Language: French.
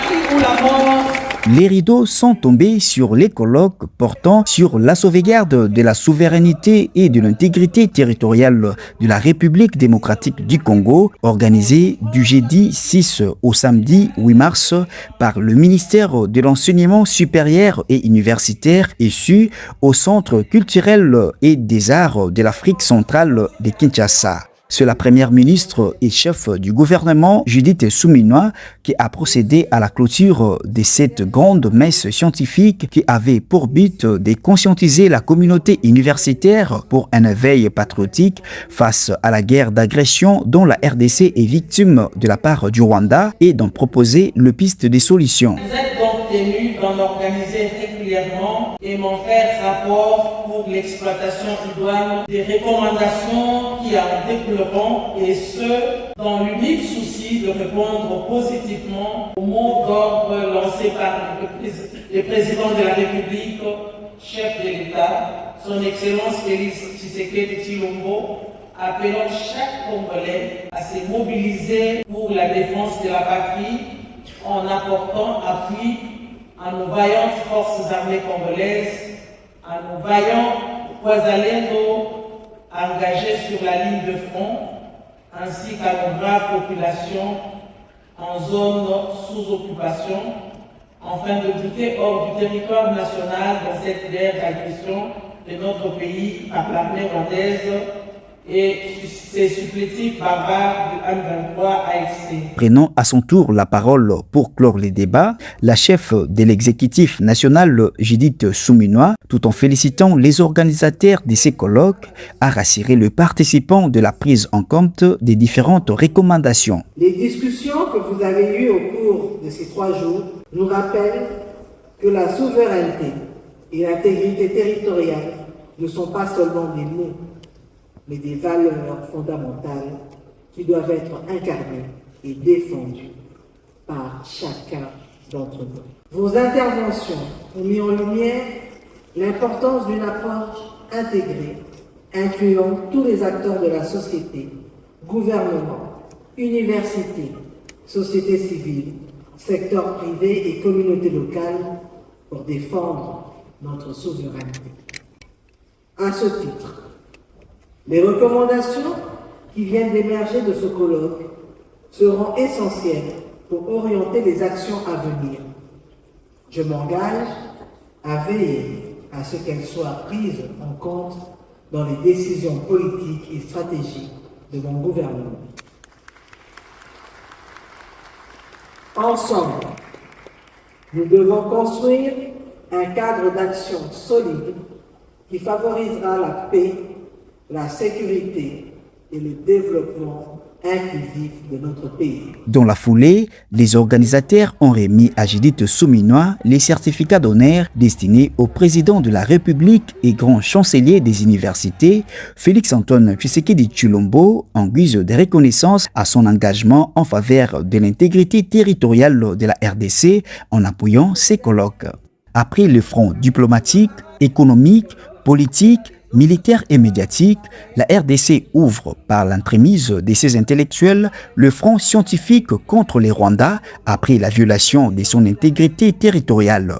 vie ou la mort. Les rideaux sont tombés sur les colloques portant sur la sauvegarde de la souveraineté et de l'intégrité territoriale de la République démocratique du Congo, organisés du jeudi 6 au samedi 8 mars par le ministère de l'Enseignement supérieur et universitaire issu au Centre culturel et des arts de l'Afrique centrale de Kinshasa. C'est la première ministre et chef du gouvernement, Judith Suminwa, qui a procédé à la clôture de cette grande messe scientifique qui avait pour but de conscientiser la communauté universitaire pour un éveil patriotique face à la guerre d'agression dont la RDC est victime de la part du Rwanda et d'en proposer le piste des solutions. Vous êtes donc tenu d'en organiser régulièrement et m'en faire rapport pour l'exploitation idoine des recommandations qui en découleront et ce, dans l'unique souci de répondre positivement aux mots d'ordre lancés par le président de la République, chef de l'État, son Excellence Félix Tshisekedi Tshilombo, appelant chaque Congolais à se mobiliser pour la défense de la patrie en apportant appui à nos vaillantes forces armées congolaises, à nos vaillants Wazalendo engagés sur la ligne de front, ainsi qu'à nos braves populations en zone sous occupation, afin de buter hors du territoire national dans cette guerre d'agression de notre pays par l'armée rwandaise et ses supplétifs barbares du M23 AFC. Prenant à son tour la parole pour clore les débats, la chef de l'exécutif national, Judith Suminwa, tout en félicitant les organisateurs de ces colloques, a rassuré le participant de la prise en compte des différentes recommandations. Les discussions que vous avez eues au cours de ces 3 jours nous rappellent que la souveraineté et l'intégrité territoriale ne sont pas seulement des mots, mais des valeurs fondamentales qui doivent être incarnées et défendues par chacun d'entre nous. Vos interventions ont mis en lumière l'importance d'une approche intégrée, incluant tous les acteurs de la société, gouvernement, université, société civile, secteur privé et communauté locale pour défendre notre souveraineté. À ce titre, les recommandations qui viennent d'émerger de ce colloque seront essentielles pour orienter les actions à venir. Je m'engage à veiller à ce qu'elles soient prises en compte dans les décisions politiques et stratégiques de mon gouvernement. Ensemble, nous devons construire un cadre d'action solide qui favorisera la paix, la sécurité et le développement inclusif de notre pays. Dans la foulée, les organisateurs ont remis à Judith Suminwa les certificats d'honneur destinés au président de la République et grand chancelier des universités, Félix-Antoine Tshisekedi Tshilombo, en guise de reconnaissance à son engagement en faveur de l'intégrité territoriale de la RDC en appuyant ces colloques. Après le front diplomatique, économique, politique, militaire et médiatique, la RDC ouvre par l'entremise de ses intellectuels le front scientifique contre les Rwandais après la violation de son intégrité territoriale.